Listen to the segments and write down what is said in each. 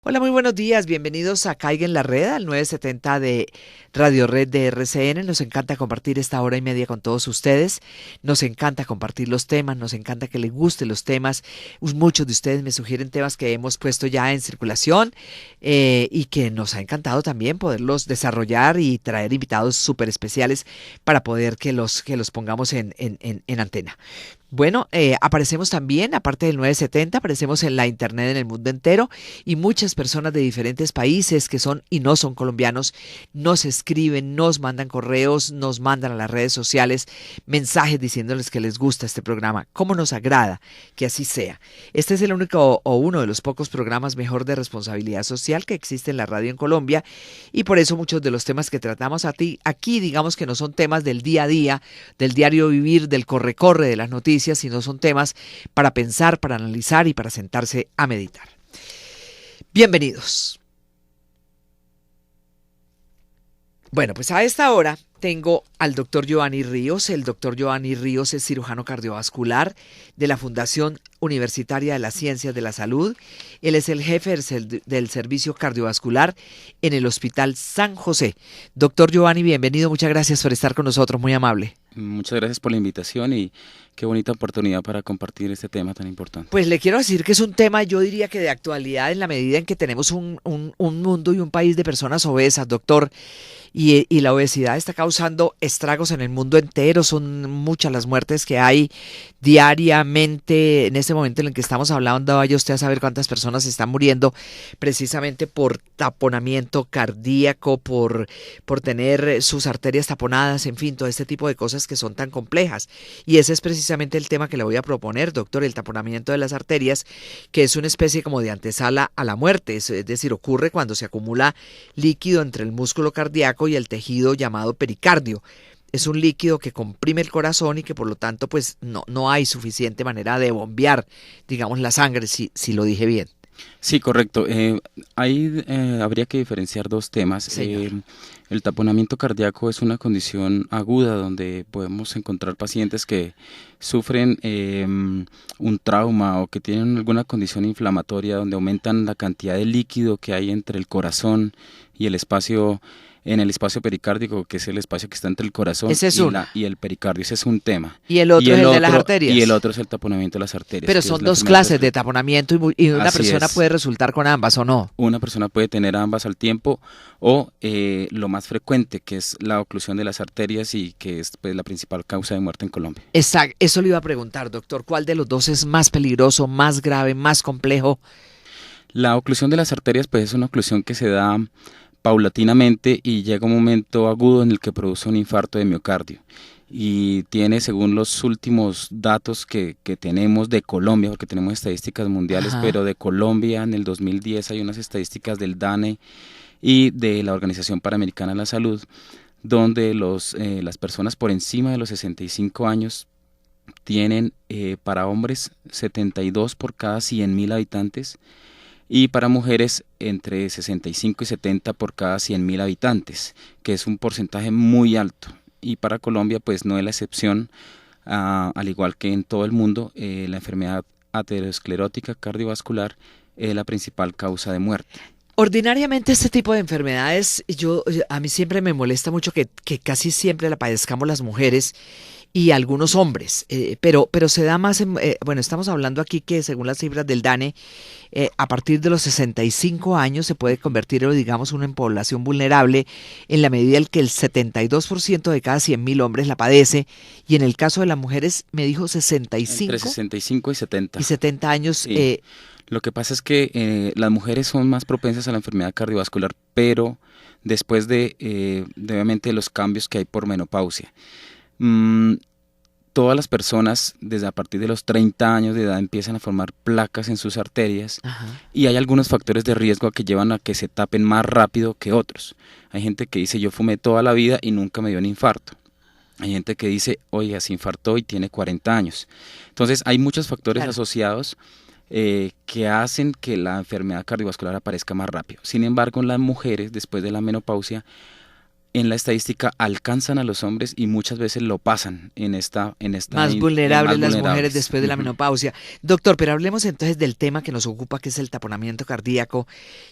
Hola, muy buenos días. Bienvenidos a Caiga en la Red, al 970 de Radio Red de RCN. Nos encanta compartir esta hora y media con todos ustedes. Nos encanta compartir los temas, nos encanta que les gusten los temas. Muchos de ustedes me sugieren temas que hemos puesto ya en circulación y que nos ha encantado también poderlos desarrollar y traer invitados súper especiales para poder que los pongamos en antena. Bueno, aparecemos también, aparte del 970, aparecemos en la internet en el mundo entero y muchas personas de diferentes países que son y no son colombianos nos escriben, nos mandan correos, nos mandan a las redes sociales mensajes diciéndoles que les gusta este programa, cómo nos agrada que así sea. Este es el único o uno de los pocos programas mejor de responsabilidad social que existe en la radio en Colombia y por eso muchos de los temas que tratamos aquí digamos que no son temas del día a día, del diario vivir, del corre-corre de las noticias, sino son temas para pensar, para analizar y para sentarse a meditar. Bienvenidos. Bueno, pues a esta hora tengo al doctor Giovanni Ríos. El doctor Giovanni Ríos es cirujano cardiovascular de la Fundación Universitaria de las Ciencias de la Salud. Él es el jefe del servicio cardiovascular en el Hospital San José. Doctor Giovanni, bienvenido. Muchas gracias por estar con nosotros. Muy amable. Muchas gracias por la invitación y qué bonita oportunidad para compartir este tema tan importante. Pues le quiero decir que es un tema, yo diría que de actualidad en la medida en que tenemos un mundo y un país de personas obesas, doctor, y la obesidad está causando estragos en el mundo entero, son muchas las muertes que hay diariamente. En este momento en el que estamos hablando, vaya usted a saber cuántas personas están muriendo precisamente por taponamiento cardíaco, por tener sus arterias taponadas, en fin, todo este tipo de cosas que son tan complejas. Y ese es precisamente el tema que le voy a proponer, doctor, el taponamiento de las arterias, que es una especie como de antesala a la muerte, es decir, ocurre cuando se acumula líquido entre el músculo cardíaco y el tejido llamado pericardio. Es un líquido que comprime el corazón y que por lo tanto pues no hay suficiente manera de bombear, digamos, la sangre, si lo dije bien. Sí, correcto. Ahí habría que diferenciar dos temas. El taponamiento cardíaco es una condición aguda donde podemos encontrar pacientes que sufren un trauma o que tienen alguna condición inflamatoria donde aumentan la cantidad de líquido que hay entre el corazón y el espacio pericárdico, que es el espacio que está entre el corazón y el pericardio. Ese es un tema. Y el otro es el de las arterias. Y el otro es el taponamiento de las arterias. Pero son dos clases de taponamiento y una persona puede resultar con ambas, ¿o no? Una persona puede tener ambas al tiempo o lo más frecuente, que es la oclusión de las arterias y que es pues, la principal causa de muerte en Colombia. Exacto. Eso le iba a preguntar, doctor. ¿Cuál de los dos es más peligroso, más grave, más complejo? La oclusión de las arterias pues es una oclusión que se da paulatinamente y llega un momento agudo en el que produce un infarto de miocardio y tiene, según los últimos datos que tenemos de Colombia, porque tenemos estadísticas mundiales, pero de Colombia en el 2010 hay unas estadísticas del DANE y de la Organización Panamericana de la Salud, donde las personas por encima de los 65 años tienen para hombres 72 por cada 100.000 habitantes, y para mujeres entre 65 y 70 por cada 100.000 habitantes, que es un porcentaje muy alto. Y para Colombia pues no es la excepción, al igual que en todo el mundo, la enfermedad aterosclerótica cardiovascular es la principal causa de muerte. Ordinariamente este tipo de enfermedades, a mí siempre me molesta mucho que casi siempre la padezcamos las mujeres y algunos hombres, pero se da más, bueno, estamos hablando aquí que según las cifras del DANE, a partir de los 65 años se puede convertir, digamos, en población vulnerable en la medida en que el 72% de cada 100.000 hombres la padece, y en el caso de las mujeres me dijo 65. Entre 65 y 70. Y 70 años. Sí. Lo que pasa es que las mujeres son más propensas a la enfermedad cardiovascular, pero después de obviamente los cambios que hay por menopausia. Todas las personas desde a partir de los 30 años de edad empiezan a formar placas en sus arterias. Ajá. Y hay algunos factores de riesgo que llevan a que se tapen más rápido que otros. Hay gente que dice yo fumé toda la vida y nunca me dio un infarto. Hay gente que dice oiga se infartó y tiene 40 años. Entonces hay muchos factores asociados que hacen que la enfermedad cardiovascular aparezca más rápido. Sin embargo, en las mujeres después de la menopausia en la estadística alcanzan a los hombres y muchas veces lo pasan más vulnerables las mujeres después de la Ujú. menopausia. Doctor, pero hablemos entonces del tema que nos ocupa, que es el taponamiento cardíaco,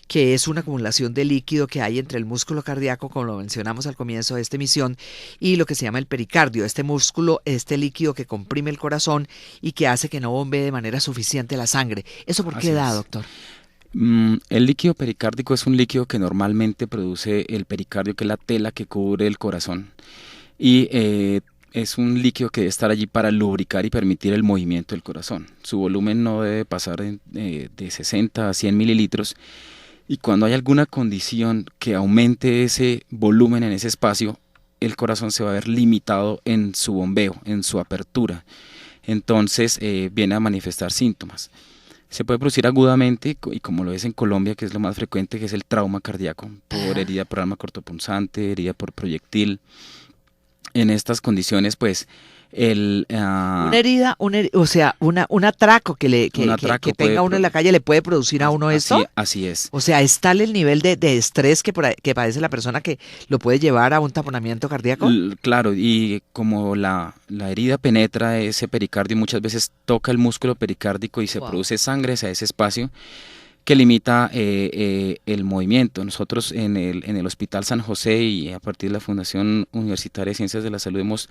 que es una acumulación de líquido que hay entre el músculo cardíaco, como lo mencionamos al comienzo de esta emisión, y lo que se llama el pericardio, este músculo, este líquido que comprime el corazón y que hace que no bombee de manera suficiente la sangre. ¿Eso por qué Así da, es. doctor? El líquido pericárdico es un líquido que normalmente produce el pericardio, que es la tela que cubre el corazón. Y es un líquido que debe estar allí para lubricar y permitir el movimiento del corazón. Su volumen no debe pasar de 60 a 100 mililitros. Y cuando hay alguna condición que aumente ese volumen en ese espacio, el corazón se va a ver limitado en su bombeo, en su apertura. Entonces viene a manifestar síntomas. Se puede producir agudamente y como lo es en Colombia, que es lo más frecuente, que es el trauma cardíaco por Ajá. herida por arma cortopunzante, herida por proyectil. En estas condiciones, pues, el, Una herida, o sea, un atraco un que atraco tenga uno en la calle le puede producir a uno así, esto. así es. O sea, ¿es tal el nivel de estrés que padece la persona que lo puede llevar a un taponamiento cardíaco? Claro, y como la herida penetra ese pericardio, muchas veces toca el músculo pericárdico y se Wow. produce sangre hacia ese espacio que limita el movimiento. Nosotros en el Hospital San José y a partir de la Fundación Universitaria de Ciencias de la Salud hemos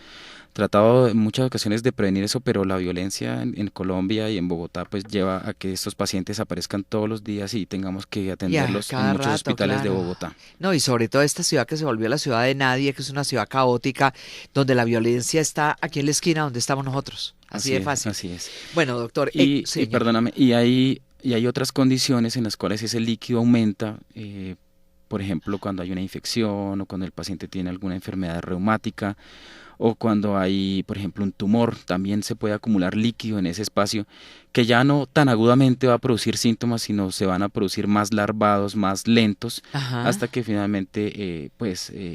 tratado en muchas ocasiones de prevenir eso, pero la violencia en Colombia y en Bogotá pues lleva a que estos pacientes aparezcan todos los días y tengamos que Ya, atenderlos en cada muchos rato, hospitales de claro. Bogotá. No, y sobre todo esta ciudad que se volvió la ciudad de nadie, que es una ciudad caótica, donde la violencia está aquí en la esquina donde estamos nosotros. Así Así de es, fácil. así es. Bueno, doctor, Y señor. perdóname, y hay otras condiciones en las cuales ese líquido aumenta, por ejemplo, cuando hay una infección o cuando el paciente tiene alguna enfermedad reumática o cuando hay, por ejemplo, un tumor, también se puede acumular líquido en ese espacio que ya no tan agudamente va a producir síntomas, sino se van a producir más larvados, más lentos, Ajá. hasta que finalmente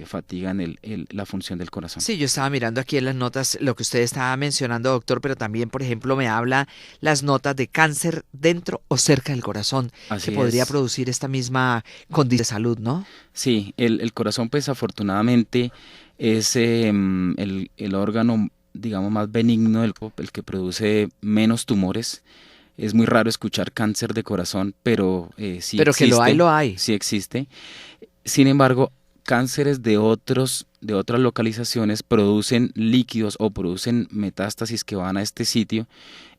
fatigan la función del corazón. Sí, yo estaba mirando aquí en las notas lo que usted estaba mencionando, doctor, pero también, por ejemplo, me habla las notas de cáncer dentro o cerca del corazón, que Así podría es. producir esta misma condición de salud, ¿no? Sí, el corazón pues afortunadamente es el órgano, digamos, más benigno del cuerpo, el que produce menos tumores. Es muy raro escuchar cáncer de corazón, pero Pero que lo hay, lo hay. sí existe. Sin embargo, cánceres de otras localizaciones producen líquidos o producen metástasis que van a este sitio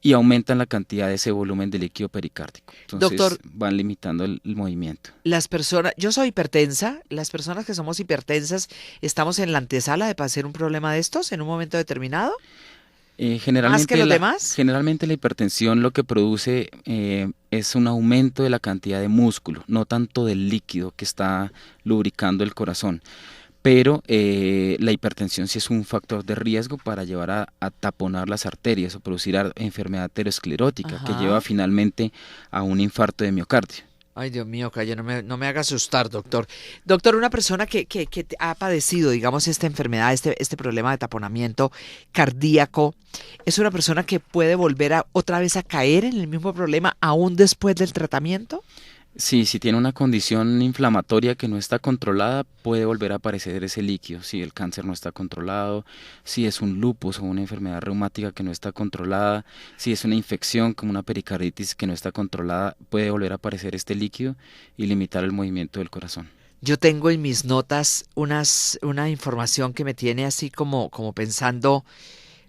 y aumentan la cantidad de ese volumen de líquido pericárdico. Doctor, Entonces van limitando el movimiento. las personas, yo soy hipertensa, las personas que somos hipertensas, ¿estamos en la antesala de padecer un problema de estos en un momento determinado? ¿Más que los demás? Generalmente la hipertensión lo que produce es un aumento de la cantidad de músculo, no tanto del líquido que está lubricando el corazón. Pero la hipertensión sí es un factor de riesgo para llevar a taponar las arterias o producir enfermedad aterosclerótica que lleva Ajá. finalmente a un infarto de miocardio. Ay, Dios mío, calle, no me haga asustar, doctor. Doctor, una persona que ha padecido, digamos, esta enfermedad, este problema de taponamiento cardíaco, ¿es una persona que puede volver otra vez a caer en el mismo problema aún después del tratamiento? Sí, si tiene una condición inflamatoria que no está controlada, puede volver a aparecer ese líquido. Si el cáncer no está controlado, si es un lupus o una enfermedad reumática que no está controlada, si es una infección como una pericarditis que no está controlada, puede volver a aparecer este líquido y limitar el movimiento del corazón. Yo tengo en mis notas una información que me tiene así como pensando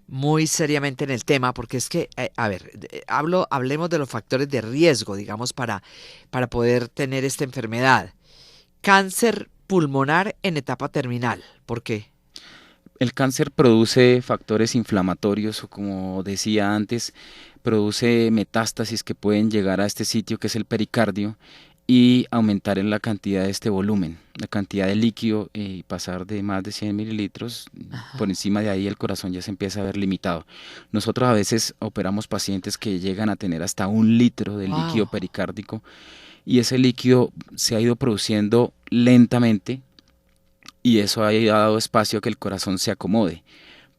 muy seriamente en el tema, porque es que, a ver, hablemos de los factores de riesgo, digamos, para poder tener esta enfermedad. Cáncer pulmonar en etapa terminal. ¿Por qué? El cáncer produce factores inflamatorios o como decía antes, produce metástasis que pueden llegar a este sitio que es el pericardio y aumentar en la cantidad de este volumen, la cantidad de líquido y pasar de más de 100 mililitros, por Ajá. encima de ahí el corazón ya se empieza a ver limitado. Nosotros a veces operamos pacientes que llegan a tener hasta 1 litro de líquido Wow. pericárdico y ese líquido se ha ido produciendo lentamente y eso ha dado espacio a que el corazón se acomode.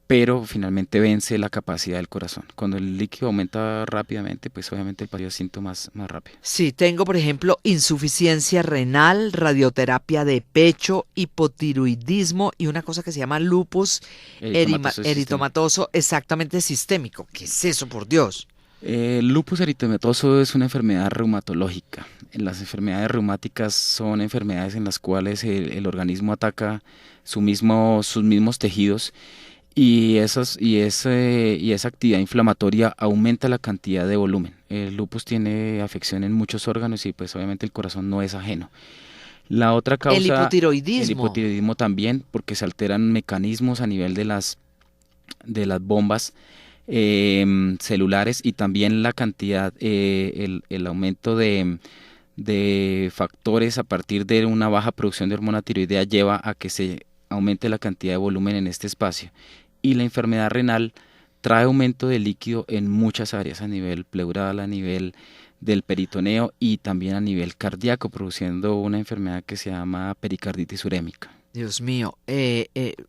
pero finalmente vence la capacidad del corazón. Cuando el líquido aumenta rápidamente, pues obviamente el paciente siente más rápido. Sí, tengo, por ejemplo, insuficiencia renal, radioterapia de pecho, hipotiroidismo y una cosa que se llama lupus Eritematoso sistémico. eritomatoso, exactamente sistémico. ¿Qué es eso, por Dios? El lupus eritematoso es una enfermedad reumatológica. Las enfermedades reumáticas son enfermedades en las cuales el organismo ataca sus mismos tejidos y esa actividad inflamatoria aumenta la cantidad de volumen. El lupus tiene afección en muchos órganos y pues obviamente el corazón no es ajeno. La otra El causa, el hipotiroidismo. hipotiroidismo también, porque se alteran mecanismos a nivel de las bombas celulares y también la cantidad, el aumento de factores a partir de una baja producción de hormona tiroidea lleva a que se aumente la cantidad de volumen en este espacio. Y la enfermedad renal trae aumento de líquido en muchas áreas, a nivel pleural, a nivel del peritoneo y también a nivel cardíaco, produciendo una enfermedad que se llama pericarditis urémica. Dios mío,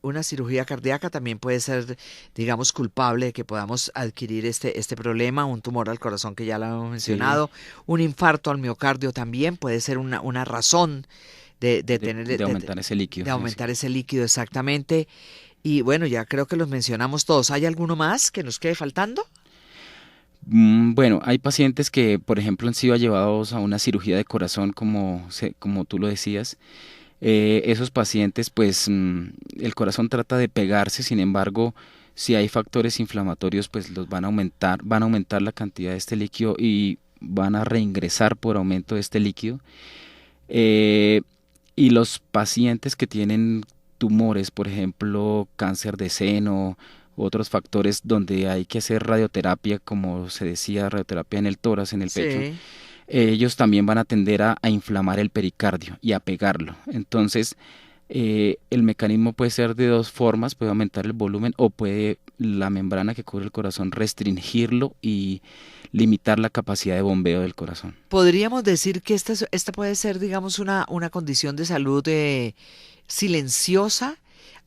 una cirugía cardíaca también puede ser, digamos, culpable de que podamos adquirir este problema, un tumor al corazón que ya lo hemos Sí, mencionado, un infarto al miocardio también puede ser una razón de tener, de aumentar ese líquido, de así. aumentar ese líquido exactamente. Y bueno, ya creo que los mencionamos todos. ¿Hay alguno más que nos quede faltando? Bueno, hay pacientes que, por ejemplo, han sido llevados a una cirugía de corazón, como tú lo decías. Esos pacientes, pues, el corazón trata de pegarse, sin embargo, si hay factores inflamatorios, pues los van a aumentar la cantidad de este líquido y van a reingresar por aumento de este líquido. Eh, y los pacientes que tienen tumores, por ejemplo, cáncer de seno, otros factores donde hay que hacer radioterapia, como se decía, radioterapia en el tórax, en el pecho, Sí. ellos también van a tender a inflamar el pericardio y a pegarlo. Entonces, el mecanismo puede ser de dos formas, puede aumentar el volumen o puede la membrana que cubre el corazón restringirlo y limitar la capacidad de bombeo del corazón. Podríamos decir que esta puede ser, digamos, una condición de salud silenciosa.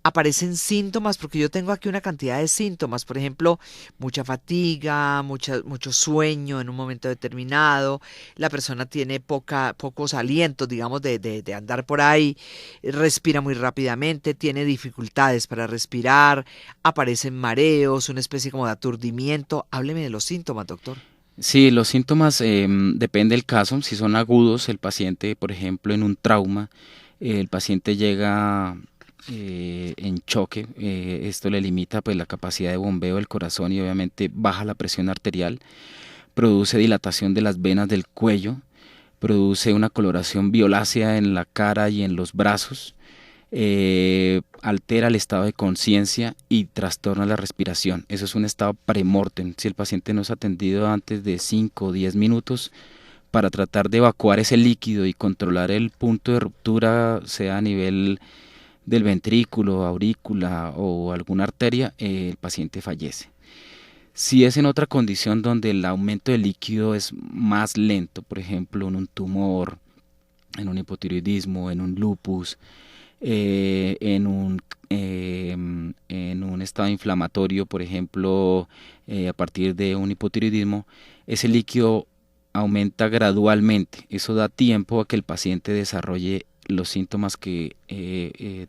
Aparecen síntomas, porque yo tengo aquí una cantidad de síntomas, por ejemplo, mucha fatiga, mucho sueño en un momento determinado, la persona tiene pocos alientos, digamos, de andar por ahí, respira muy rápidamente, tiene dificultades para respirar, aparecen mareos, una especie como de aturdimiento. Hábleme de los síntomas, doctor. Sí, los síntomas depende del caso. Si son agudos, el paciente, por ejemplo, en un trauma, el paciente llega en choque. Esto le limita pues la capacidad de bombeo del corazón y obviamente baja la presión arterial, produce dilatación de las venas del cuello, produce una coloración violácea en la cara y en los brazos, altera el estado de conciencia y trastorna la respiración. Eso es un estado premortem. Si el paciente no es atendido antes de 5 o 10 minutos para tratar de evacuar ese líquido y controlar el punto de ruptura, sea a nivel del ventrículo, aurícula o alguna arteria, el paciente fallece. Si es en otra condición donde el aumento de líquido es más lento, por ejemplo en un tumor, en un hipotiroidismo, en un lupus, eh, en un, en un estado inflamatorio, por ejemplo, a partir de un hipotiroidismo, ese líquido aumenta gradualmente. Eso da tiempo a que el paciente desarrolle los síntomas que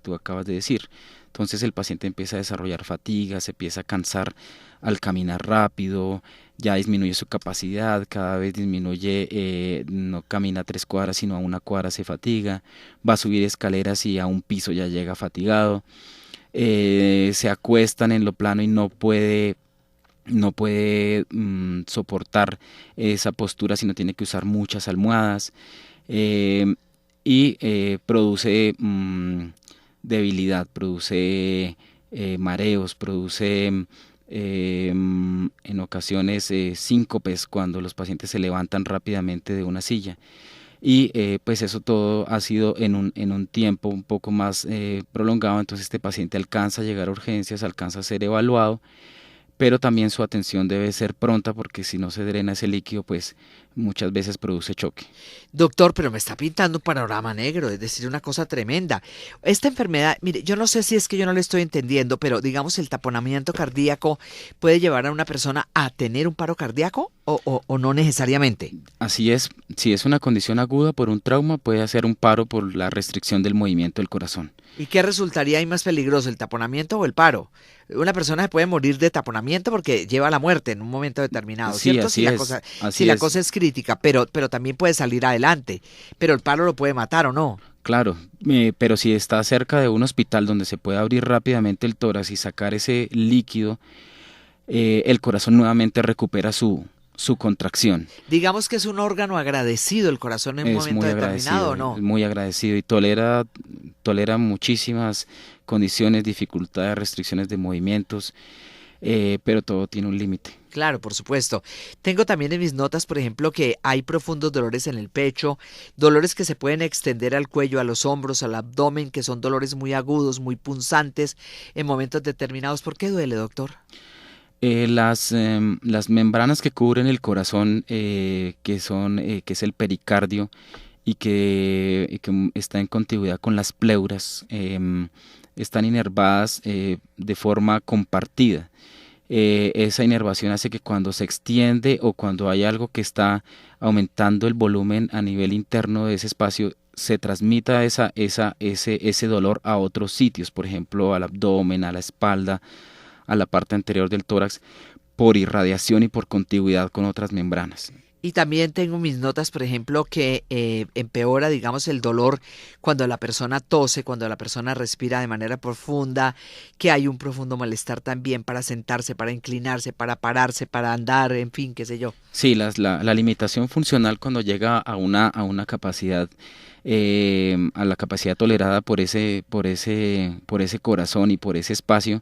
tú acabas de decir. Entonces el paciente empieza a desarrollar fatiga, se empieza a cansar al caminar rápido, ya disminuye su capacidad, cada vez disminuye, no camina 3 cuadras, sino a 1 cuadra se fatiga, va a subir escaleras y a un piso ya llega fatigado, se acuestan en lo plano y no puede soportar esa postura, sino tiene que usar muchas almohadas, eh, y produce debilidad, produce mareos, produce en ocasiones síncopes cuando los pacientes se levantan rápidamente de una silla. Y pues eso todo ha sido en un tiempo un poco más prolongado, entonces este paciente alcanza a llegar a urgencias, alcanza a ser evaluado, pero también su atención debe ser pronta porque si no se drena ese líquido, pues muchas veces produce choque. Doctor, pero me está pintando un panorama negro, es decir, una cosa tremenda. Esta enfermedad, mire, yo no sé si es que yo no le estoy entendiendo, pero digamos el taponamiento cardíaco puede llevar a una persona a tener un paro cardíaco o no necesariamente. Así es, si es una condición aguda por un trauma, puede hacer un paro por la restricción del movimiento del corazón. ¿Y qué resultaría ahí más peligroso, el taponamiento o el paro? Una persona se puede morir de taponamiento porque lleva a la muerte en un momento determinado, Sí, ¿cierto? así es, Si así la es. cosa es crítica, pero también puede salir adelante. Pero el paro lo puede matar o no. Claro, pero si está cerca de un hospital donde se puede abrir rápidamente el tórax y sacar ese líquido, el corazón nuevamente recupera su contracción. Digamos que es un órgano agradecido el corazón en un Es momento muy determinado, ¿o agradecido, es no? muy agradecido y tolera muchísimas condiciones, dificultades, restricciones de movimientos, pero todo tiene un límite. Claro, por supuesto. Tengo también en mis notas, por ejemplo, que hay profundos dolores en el pecho, dolores que se pueden extender al cuello, a los hombros, al abdomen, que son dolores muy agudos, muy punzantes en momentos determinados. ¿Por qué duele, doctor? Las membranas que cubren el corazón, que es el pericardio y que está en contigüidad con las pleuras, están inervadas de forma compartida. Esa inervación hace que cuando se extiende o cuando hay algo que está aumentando el volumen a nivel interno de ese espacio, se transmita ese dolor a otros sitios, por ejemplo al abdomen, a la espalda, a la parte anterior del tórax, por irradiación y por contigüidad con otras membranas. Y también tengo mis notas, por ejemplo, que empeora, digamos, el dolor cuando la persona tose, cuando la persona respira de manera profunda, que hay un profundo malestar también para sentarse, para inclinarse, para pararse, para andar, en fin, qué sé yo. Sí, la limitación funcional cuando llega a una capacidad, a la capacidad tolerada por ese corazón y por ese espacio,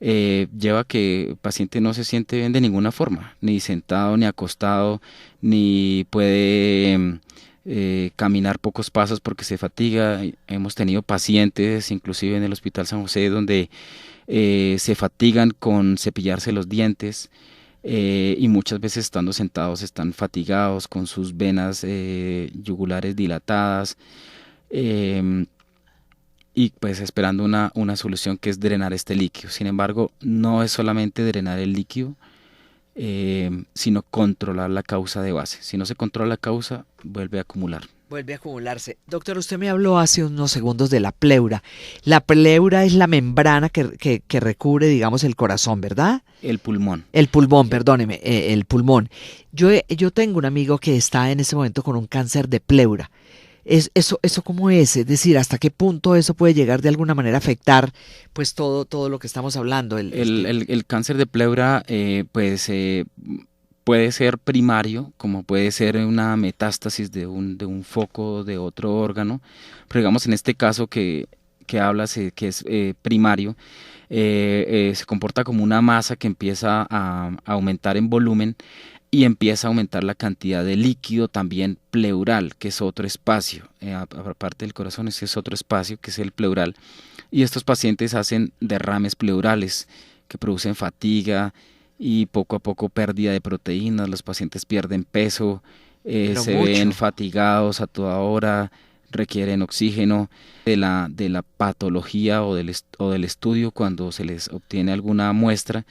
lleva a que el paciente no se siente bien de ninguna forma, ni sentado, ni acostado, ni puede caminar pocos pasos porque se fatiga. Hemos tenido pacientes, inclusive en el Hospital San José, donde se fatigan con cepillarse los dientes. Y muchas veces estando sentados están fatigados con sus venas yugulares dilatadas, em, y pues esperando una solución que es drenar este líquido. Sin embargo, no es solamente drenar el líquido, sino controlar la causa de base. Si no se controla la causa, vuelve a acumular. Vuelve a acumularse. Doctor, usted me habló hace unos segundos de la pleura. La pleura es la membrana que recubre, digamos, el corazón, ¿verdad? El pulmón. El pulmón, perdóneme, el pulmón. Yo tengo un amigo que está en ese momento con un cáncer de pleura. ¿Eso cómo es? Es decir, ¿hasta qué punto eso puede llegar de alguna manera a afectar pues todo lo que estamos hablando? El cáncer de pleura, puede ser primario, como puede ser una metástasis de un foco de otro órgano, pero digamos en este caso que hablas, que es primario, se comporta como una masa que empieza a aumentar en volumen y empieza a aumentar la cantidad de líquido también pleural, que es otro espacio, aparte del corazón, ese es otro espacio que es el pleural, y estos pacientes hacen derrames pleurales que producen fatiga y poco a poco pérdida de proteínas. Los pacientes pierden peso, Pero se ven mucho. fatigados a toda hora, requieren oxígeno. De la patología o del estudio, cuando se les obtiene alguna muestra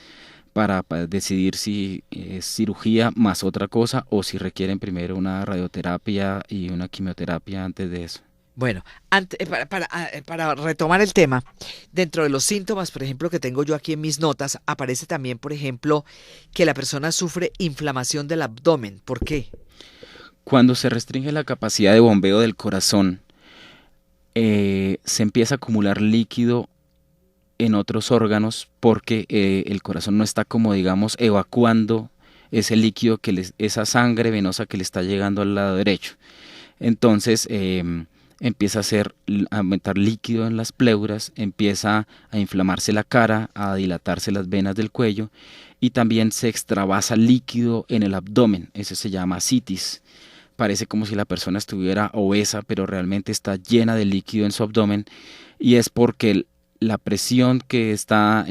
para decidir si es cirugía más otra cosa o si requieren primero una radioterapia y una quimioterapia antes de eso. Bueno, para retomar el tema, dentro de los síntomas, por ejemplo, que tengo yo aquí en mis notas, aparece también, por ejemplo, que la persona sufre inflamación del abdomen. ¿Por qué? Cuando se restringe la capacidad de bombeo del corazón, se empieza a acumular líquido en otros órganos porque el corazón no está, como digamos, evacuando ese líquido, esa sangre venosa que le está llegando al lado derecho. Entonces empieza a aumentar líquido en las pleuras, empieza a inflamarse la cara, a dilatarse las venas del cuello y también se extravasa líquido en el abdomen. Eso se llama ascitis. Parece como si la persona estuviera obesa, pero realmente está llena de líquido en su abdomen, y es porque la presión que está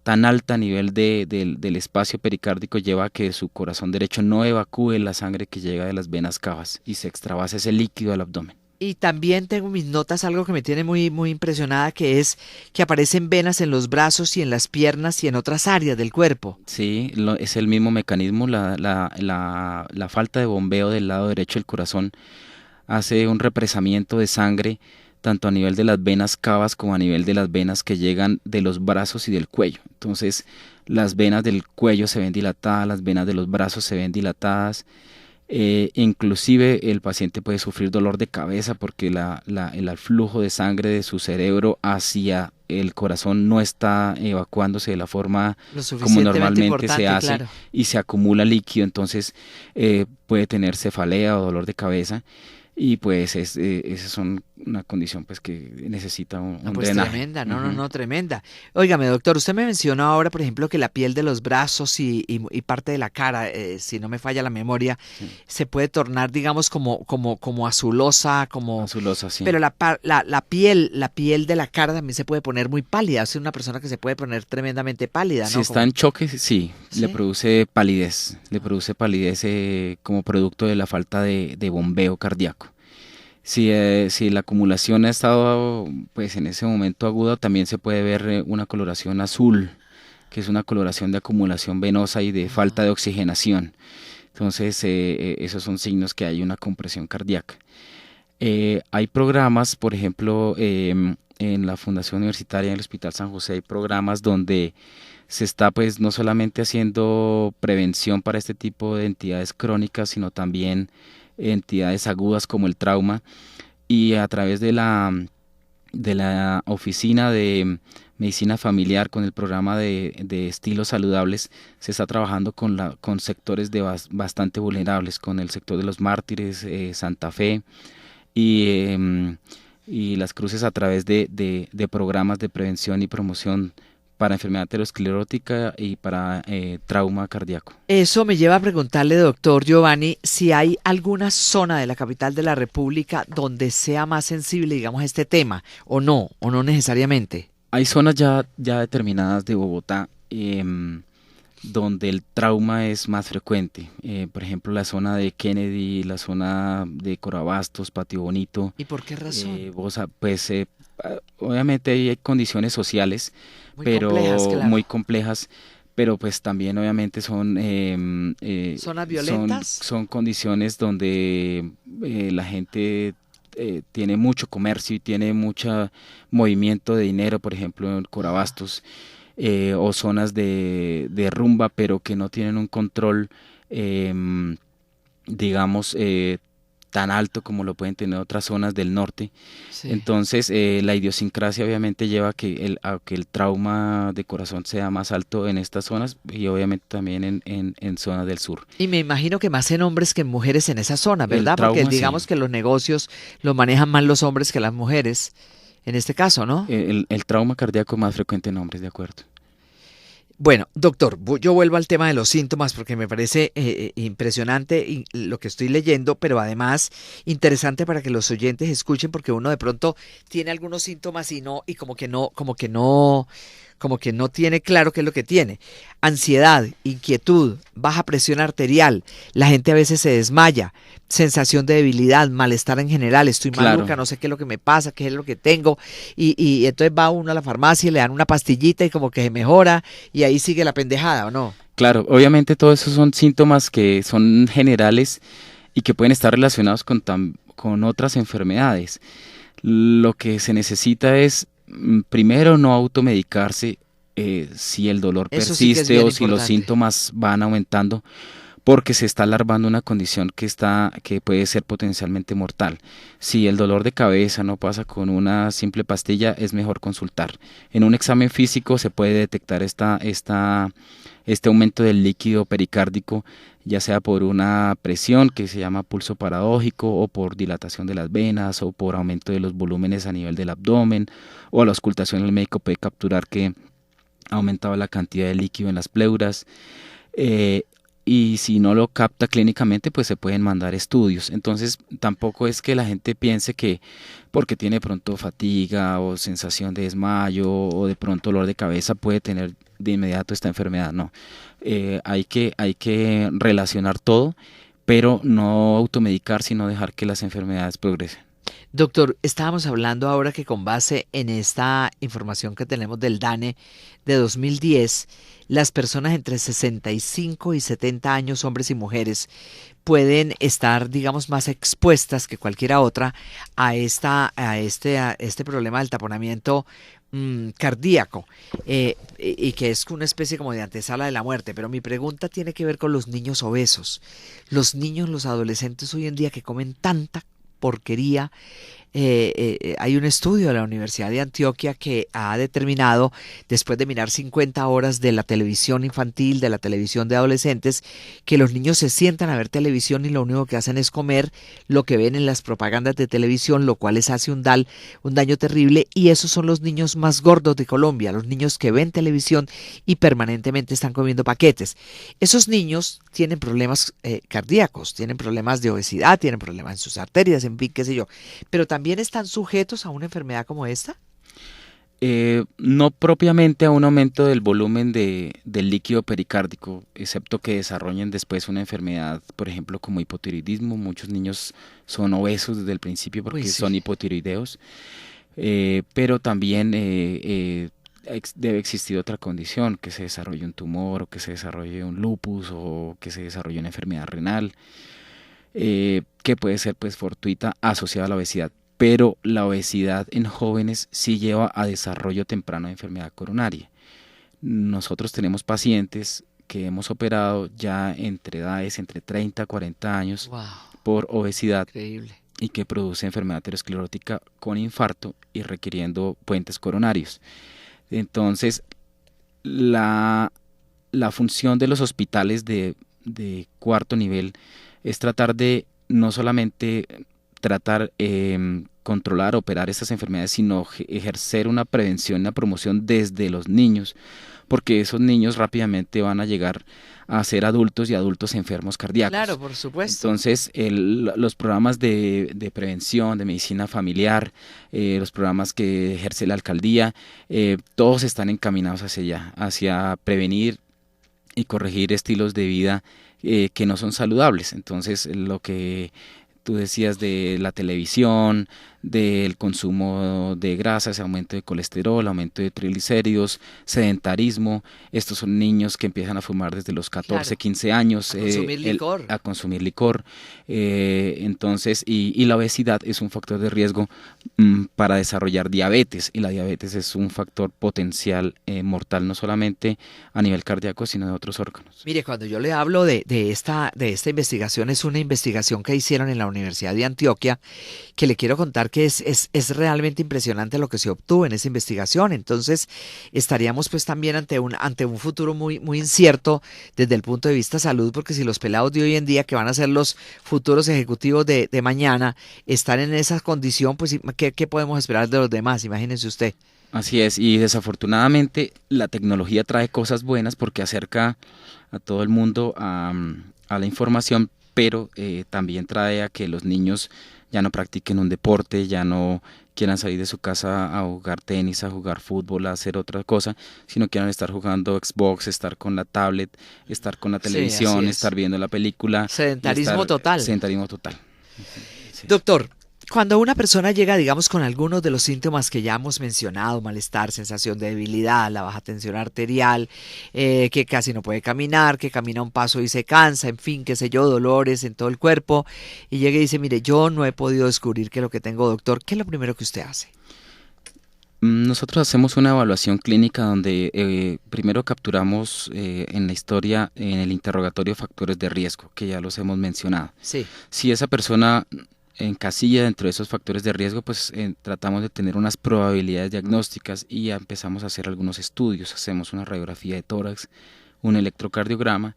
tan alta a nivel del espacio pericárdico lleva a que su corazón derecho no evacúe la sangre que llega de las venas cavas y se extravasa ese líquido al abdomen. Y también tengo en mis notas algo que me tiene muy, muy impresionada, que es que aparecen venas en los brazos y en las piernas y en otras áreas del cuerpo. Sí, es el mismo mecanismo, la falta de bombeo del lado derecho del corazón hace un represamiento de sangre tanto a nivel de las venas cavas como a nivel de las venas que llegan de los brazos y del cuello. Entonces, las venas del cuello se ven dilatadas, las venas de los brazos se ven dilatadas. Inclusive el paciente puede sufrir dolor de cabeza porque el flujo de sangre de su cerebro hacia el corazón no está evacuándose de la forma como normalmente se hace, claro, y se acumula líquido, entonces puede tener cefalea o dolor de cabeza. Y pues esas son una condición pues que necesita un pues drenaje. Tremenda, no, tremenda. Óigame, doctor, usted me mencionó ahora, por ejemplo, que la piel de los brazos y parte de la cara, si no me falla la memoria, sí, se puede tornar, digamos, como azulosa, azulosa, sí. Pero la piel de la cara también se puede poner muy pálida. Es una persona que se puede poner tremendamente pálida, ¿no? Si está en choque, sí, le produce palidez, como producto de la falta de bombeo cardíaco. Si la acumulación ha estado pues en ese momento aguda, también se puede ver una coloración azul, que es una coloración de acumulación venosa y de falta de oxigenación. Entonces, esos son signos que hay una compresión cardíaca. Hay programas, por ejemplo, en la Fundación Universitaria del Hospital San José, hay programas donde se está pues no solamente haciendo prevención para este tipo de entidades crónicas, sino también entidades agudas como el trauma, y a través de la oficina de medicina familiar con el programa de estilos saludables se está trabajando con sectores bastante vulnerables, con el sector de los Mártires, Santa Fe y las Cruces, a través de programas de prevención y promoción para enfermedad aterosclerótica y para trauma cardíaco. Eso me lleva a preguntarle, doctor Giovanni, si hay alguna zona de la capital de la República donde sea más sensible, digamos, a este tema, o no necesariamente. Hay zonas ya determinadas de Bogotá donde el trauma es más frecuente. Por ejemplo, la zona de Kennedy, la zona de Corabastos, Patio Bonito. ¿Y por qué razón? Obviamente hay condiciones sociales muy complejas, pero pues también obviamente son zonas violentas. Son condiciones donde la gente tiene mucho comercio y tiene mucho movimiento de dinero, por ejemplo en Corabastos, o zonas de rumba, pero que no tienen un control digamos tan alto como lo pueden tener otras zonas del norte. Sí. Entonces la idiosincrasia obviamente lleva a que el trauma de corazón sea más alto en estas zonas y obviamente también en zonas del sur. Y me imagino que más en hombres que en mujeres en esa zona, ¿verdad? Porque digamos que los negocios los manejan más los hombres que las mujeres en este caso, ¿no? El trauma cardíaco es más frecuente en hombres, de acuerdo. Bueno, doctor, yo vuelvo al tema de los síntomas porque me parece impresionante lo que estoy leyendo, pero además interesante para que los oyentes escuchen, porque uno de pronto tiene algunos síntomas y como que no tiene claro qué es lo que tiene. Ansiedad, inquietud, baja presión arterial, la gente a veces se desmaya, sensación de debilidad, malestar en general, estoy maluca, no sé qué es lo que me pasa, qué es lo que tengo, y entonces va uno a la farmacia y le dan una pastillita y como que se mejora y ahí sigue la pendejada, ¿o no? Claro, obviamente todos esos son síntomas que son generales y que pueden estar relacionados con otras enfermedades. Lo que se necesita es primero no automedicarse si el dolor persiste sí o si los síntomas van aumentando, porque se está alarmando una condición que puede ser potencialmente mortal. Si el dolor de cabeza no pasa con una simple pastilla, es mejor consultar. En un examen físico se puede detectar este aumento del líquido pericárdico, ya sea por una presión que se llama pulso paradójico, o por dilatación de las venas, o por aumento de los volúmenes a nivel del abdomen, o a la auscultación el médico puede capturar que ha aumentado la cantidad de líquido en las pleuras. y si no lo capta clínicamente, pues se pueden mandar estudios. Entonces, tampoco es que la gente piense que porque tiene de pronto fatiga o sensación de desmayo o de pronto dolor de cabeza puede tener de inmediato esta enfermedad. No, hay que relacionar todo, pero no automedicar, sino dejar que las enfermedades progresen. Doctor, estábamos hablando ahora que con base en esta información que tenemos del DANE de 2010, las personas entre 65 y 70 años, hombres y mujeres, pueden estar, digamos, más expuestas que cualquiera otra a este problema del taponamiento cardíaco, y que es una especie como de antesala de la muerte. Pero mi pregunta tiene que ver con los niños obesos. Los niños, los adolescentes hoy en día que comen tanta porquería. Hay un estudio de la Universidad de Antioquia que ha determinado, después de mirar 50 horas de la televisión infantil, de la televisión de adolescentes, que los niños se sientan a ver televisión y lo único que hacen es comer lo que ven en las propagandas de televisión, lo cual les hace un daño terrible, y esos son los niños más gordos de Colombia, los niños que ven televisión y permanentemente están comiendo paquetes. Esos niños tienen problemas cardíacos, tienen problemas de obesidad, tienen problemas en sus arterias, en fin, qué sé yo, pero también están sujetos a una enfermedad como esta. No propiamente a un aumento del volumen del líquido pericárdico, excepto que desarrollen después una enfermedad, por ejemplo, como hipotiroidismo. Muchos niños son obesos desde el principio porque Sí. son hipotiroideos, pero también debe existir otra condición, que se desarrolle un tumor o que se desarrolle un lupus o que se desarrolle una enfermedad renal, que puede ser pues fortuita asociada a la obesidad. Pero la obesidad en jóvenes sí lleva a desarrollo temprano de enfermedad coronaria. Nosotros tenemos pacientes que hemos operado ya entre edades entre 30 a 40 años Wow, por obesidad increíble. y que produce enfermedad aterosclerótica con infarto y requiriendo puentes coronarios. Entonces, la función de los hospitales de cuarto nivel es tratar de no solamente tratar, controlar, operar estas enfermedades, sino ejercer una prevención, una promoción desde los niños, porque esos niños rápidamente van a llegar a ser adultos y adultos enfermos cardíacos. Claro, por supuesto. Entonces, los programas de prevención, de medicina familiar, los programas que ejerce la alcaldía, todos están encaminados hacia allá, hacia prevenir y corregir estilos de vida que no son saludables. Entonces, lo que tú decías de la televisión, del consumo de grasas, aumento de colesterol, aumento de triglicéridos, sedentarismo. Estos son niños que empiezan a fumar desde los 14, Claro. 15 años. A consumir licor. A consumir licor. Entonces, y la obesidad es un factor de riesgo para desarrollar diabetes, y la diabetes es un factor potencial mortal, no solamente a nivel cardíaco, sino de otros órganos. Mire, cuando yo le hablo de esta investigación, es una investigación que hicieron en la Universidad de Antioquia, que le quiero contar que es realmente impresionante lo que se obtuvo en esa investigación. Entonces, estaríamos pues también ante un futuro muy, muy incierto desde el punto de vista salud, porque si los pelados de hoy en día, que van a ser los futuros ejecutivos de mañana, están en esa condición, pues ¿qué podemos esperar de los demás? Imagínense usted. Así es, y desafortunadamente la tecnología trae cosas buenas porque acerca a todo el mundo a la información, pero también trae a que los niños ya no practiquen un deporte, ya no quieran salir de su casa a jugar tenis, a jugar fútbol, a hacer otra cosa, sino quieran estar jugando Xbox, estar con la tablet, estar con la Sí, así televisión, es. estar viendo la película. Sedentarismo total. Sedentarismo total. Sí. Doctor, cuando una persona llega, digamos, con algunos de los síntomas que ya hemos mencionado, malestar, sensación de debilidad, la baja tensión arterial, que casi no puede caminar, que camina un paso y se cansa, en fin, qué sé yo, dolores en todo el cuerpo, y llega y dice, mire, yo no he podido descubrir qué es lo que tengo, doctor, ¿qué es lo primero que usted hace? Nosotros hacemos una evaluación clínica donde primero capturamos en la historia, en el interrogatorio, factores de riesgo, que ya los hemos mencionado. Sí. Si esa persona encasilla dentro de esos factores de riesgo, pues tratamos de tener unas probabilidades diagnósticas y ya empezamos a hacer algunos estudios. Hacemos una radiografía de tórax, un electrocardiograma,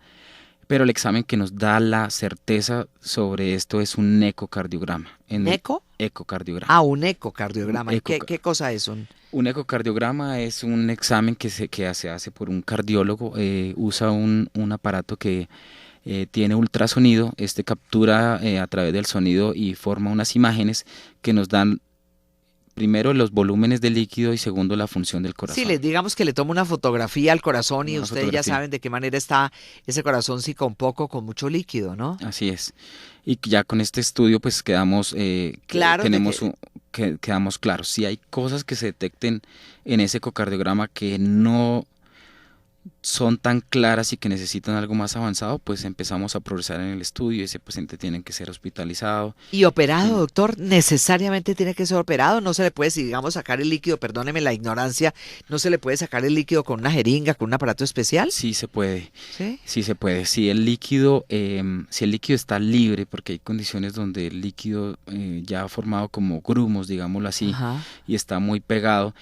pero el examen que nos da la certeza sobre esto es un ecocardiograma. ¿Eco? Ecocardiograma. Ah, un ecocardiograma. ¿Y Eco- qué cosa es Un ecocardiograma es un examen que se hace por un cardiólogo, usa un aparato que tiene ultrasonido. Este captura a través del sonido y forma unas imágenes que nos dan primero los volúmenes de líquido y segundo la función del Sí, corazón. digamos que le toma una fotografía al corazón y Una ustedes ya fotografía. saben de qué manera está ese corazón, si con poco o con mucho líquido, ¿no? Así es. Y ya con este estudio pues quedamos, Claro, de que quedamos claros. Si hay cosas que se detecten en ese ecocardiograma que no son tan claras y que necesitan algo más avanzado, pues empezamos a progresar en el estudio. Ese paciente tiene que ser hospitalizado. y operado, Y doctor, necesariamente tiene que ser operado, no se le puede, si digamos, sacar el líquido, perdóneme la ignorancia, no se le puede sacar el líquido con una jeringa, con un aparato especial, sí se puede, ¿sí? sí se puede. Si el líquido está libre, porque hay condiciones donde el líquido ya ha formado como grumos, digámoslo así, Ajá. y está muy pegado,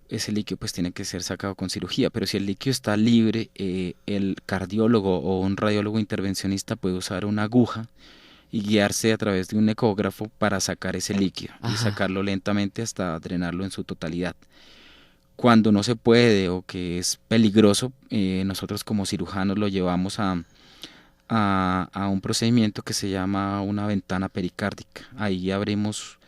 ese líquido pues tiene que ser sacado con cirugía. Pero si el líquido está libre, el cardiólogo o un radiólogo intervencionista puede usar una aguja y guiarse a través de un ecógrafo para sacar ese líquido y Ajá. sacarlo lentamente hasta drenarlo en su totalidad. Cuando no se puede o que es peligroso, nosotros como cirujanos lo llevamos a un procedimiento que se llama una ventana pericárdica. Ahí abrimos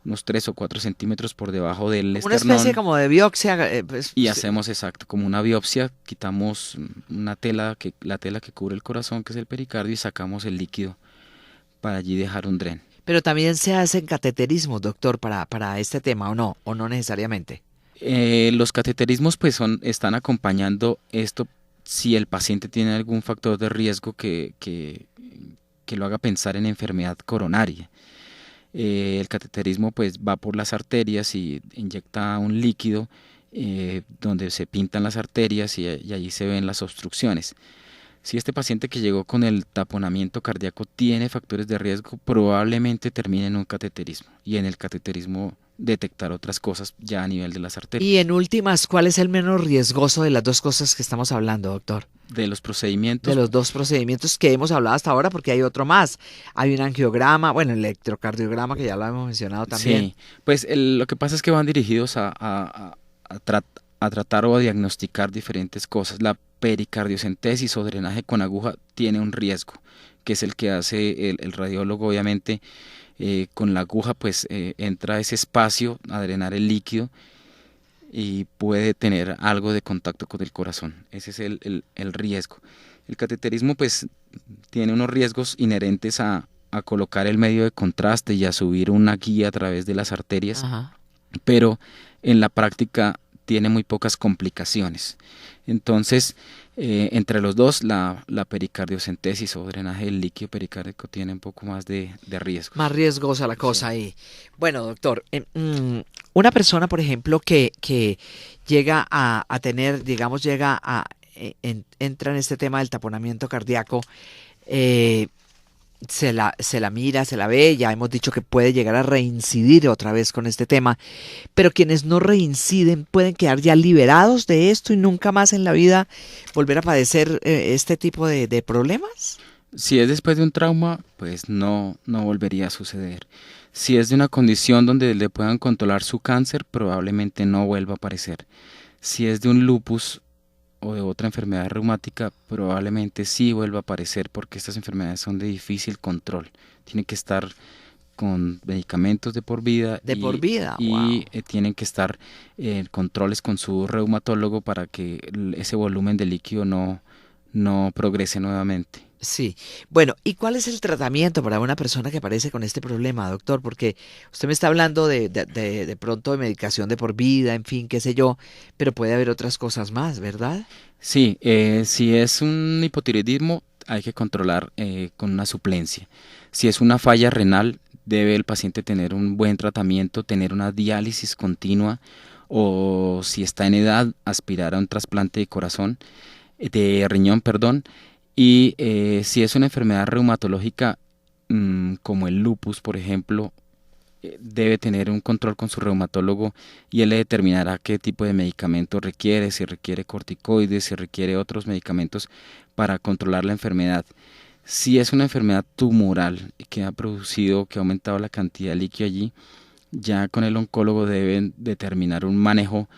unos 3 o 4 centímetros por debajo del Como una especie esternón como de biopsia, pues, y sí. hacemos exacto como una biopsia, quitamos la tela que cubre el corazón, que es el pericardio, y sacamos el líquido para allí dejar un dren. Pero también se hacen cateterismos, doctor, para este tema, o no necesariamente. Los cateterismos pues están acompañando esto si el paciente tiene algún factor de riesgo que lo haga pensar en enfermedad coronaria. El cateterismo pues va por las arterias y inyecta un líquido donde se pintan las arterias y allí se ven las obstrucciones. Si este paciente que llegó con el taponamiento cardíaco tiene factores de riesgo, probablemente termine en un cateterismo y en el cateterismo detectar otras cosas ya a nivel de las Y arterias. en últimas, ¿cuál es el menos riesgoso de las dos cosas que estamos hablando, doctor? De los De procedimientos, los dos procedimientos que hemos hablado hasta ahora, porque hay otro más. Hay un angiograma, bueno, el electrocardiograma, que ya lo hemos mencionado también. sí, pues lo que pasa es que van dirigidos a tratar o a diagnosticar diferentes cosas. La pericardiocentesis o drenaje con aguja tiene un riesgo, que es el que hace el radiólogo, obviamente, con la aguja, pues entra a ese espacio a drenar el líquido y puede tener algo de contacto con el corazón. Ese es el riesgo. El cateterismo, pues, tiene unos riesgos inherentes a colocar el medio de contraste y a subir una guía a través de las arterias, Ajá. pero en la práctica tiene muy pocas complicaciones. Entonces, entre los dos, la pericardiocentesis o drenaje del líquido pericárdico tiene un poco más de riesgo. Más riesgosa la Sí. cosa ahí. Bueno, doctor, una persona, por ejemplo, que llega a tener, digamos, entra en este tema del taponamiento cardíaco, eh, se la mira, se la ve, ya hemos dicho que puede llegar a reincidir otra vez con este tema, pero quienes no reinciden pueden quedar ya liberados de esto y nunca más en la vida volver a padecer este tipo de problemas. Si es después de un trauma, pues no volvería a suceder. Si es de una condición donde le puedan controlar su cáncer, probablemente no vuelva a aparecer. Si es de un lupus o de otra enfermedad reumática, probablemente sí vuelva a aparecer porque estas enfermedades son de difícil control. Tiene que estar con medicamentos de por vida De por vida, y wow. tienen que estar en controles con su reumatólogo para que ese volumen de líquido no progrese nuevamente. Sí. Bueno, ¿y cuál es el tratamiento para una persona que aparece con este problema, doctor? Porque usted me está hablando de pronto de medicación de por vida, en fin, qué sé yo, pero puede haber otras cosas más, ¿verdad? Sí, si es un hipotiroidismo, hay que controlar con una suplencia. Si es una falla renal, debe el paciente tener un buen tratamiento, tener una diálisis continua o si está en edad, aspirar a un trasplante de corazón, de riñón, perdón. Y si es una enfermedad reumatológica como el lupus, por ejemplo, debe tener un control con su reumatólogo y él le determinará qué tipo de medicamento requiere, si requiere corticoides, si requiere otros medicamentos para controlar la enfermedad. Si es una enfermedad tumoral que ha producido, que ha aumentado la cantidad de líquido allí, ya con el oncólogo deben determinar un manejo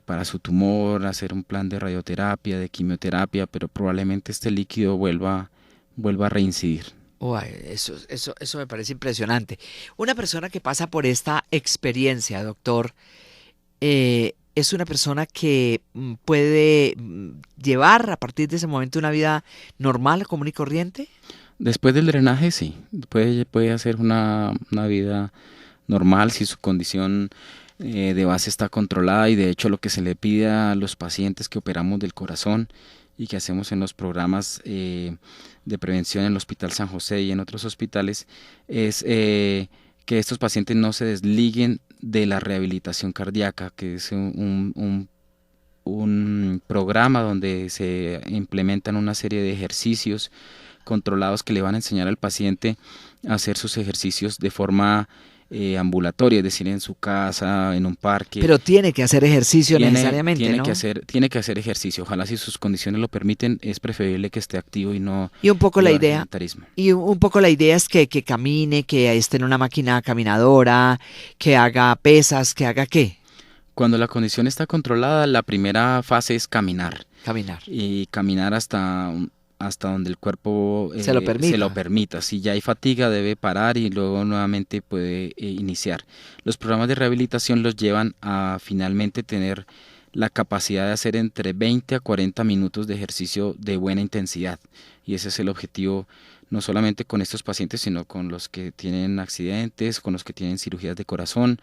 para su tumor, hacer un plan de radioterapia, de quimioterapia, pero probablemente este líquido vuelva a reincidir. Uy, eso me parece impresionante. Una persona que pasa por esta experiencia, doctor, es una persona que puede llevar a partir de ese momento una vida normal, común y corriente. Después del drenaje, sí, puede hacer una vida normal si su condición de base está controlada, y de hecho lo que se le pide a los pacientes que operamos del corazón y que hacemos en los programas de prevención en el Hospital San José y en otros hospitales es que estos pacientes no se desliguen de la rehabilitación cardíaca, que es un programa donde se implementan una serie de ejercicios controlados que le van a enseñar al paciente a hacer sus ejercicios de forma ambulatoria, es decir, en su casa, en un parque. Pero tiene que hacer ejercicio necesariamente, ¿no? Tiene que hacer ejercicio. Ojalá, si sus condiciones lo permiten, es preferible que esté activo y no y un poco la idea sedentarismo. Y un poco la idea es que camine, que esté en una máquina caminadora, que haga pesas, que haga ¿qué? Cuando la condición está controlada, la primera fase es caminar. Caminar. Y caminar hasta donde el cuerpo se lo permita. Si ya hay fatiga, debe parar y luego nuevamente puede iniciar. Los programas de rehabilitación los llevan a finalmente tener la capacidad de hacer entre 20 a 40 minutos de ejercicio de buena intensidad, y ese es el objetivo, no solamente con estos pacientes, sino con los que tienen accidentes, con los que tienen cirugías de corazón,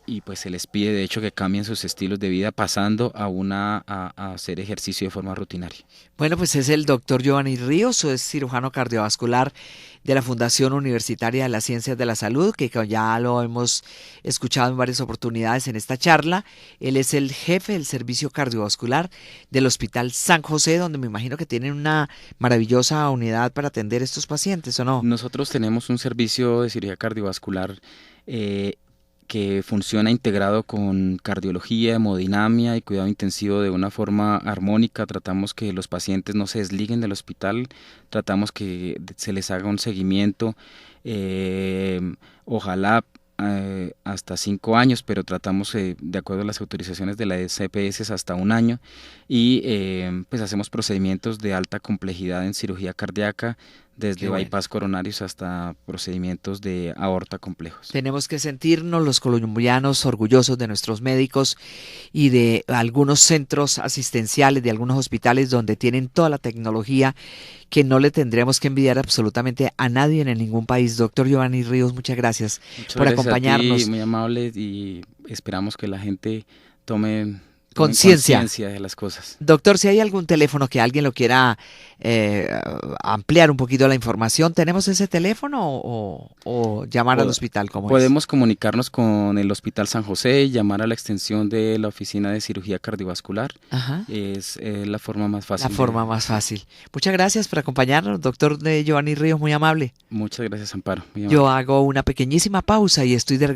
y pues se les pide de hecho que cambien sus estilos de vida pasando a hacer ejercicio de forma rutinaria. Bueno, pues es el doctor Giovanni Ríos, es cirujano cardiovascular de la Fundación Universitaria de las Ciencias de la Salud, que ya lo hemos escuchado en varias oportunidades en esta charla. Él es el jefe del servicio cardiovascular del Hospital San José, donde me imagino que tienen una maravillosa unidad para atender a estos pacientes, ¿o no? Nosotros tenemos un servicio de cirugía cardiovascular que funciona integrado con cardiología, hemodinamia y cuidado intensivo de una forma armónica. Tratamos que los pacientes no se desliguen del hospital, tratamos que se les haga un seguimiento, ojalá hasta 5 años, pero tratamos de acuerdo a las autorizaciones de la CPS hasta 1 año, y pues hacemos procedimientos de alta complejidad en cirugía cardíaca, desde bypass coronarios hasta procedimientos de aorta complejos. Tenemos que sentirnos los colombianos orgullosos de nuestros médicos y de algunos centros asistenciales, de algunos hospitales donde tienen toda la tecnología que no le tendremos que envidiar absolutamente a nadie en ningún país. Doctor Giovanni Ríos, muchas gracias por acompañarnos. A ti, muy amable, y esperamos que la gente tome conciencia de las cosas. Doctor, si hay algún teléfono que alguien lo quiera ampliar un poquito la información, ¿tenemos ese teléfono o llamar al hospital? Podemos comunicarnos con el Hospital San José y llamar a la extensión de la oficina de cirugía cardiovascular. Ajá. Es la forma más fácil. La forma más fácil. Muchas gracias por acompañarnos, doctor Giovanni Ríos, muy amable. Muchas gracias, Amparo. Muy amable. Yo hago una pequeñísima pausa y estoy de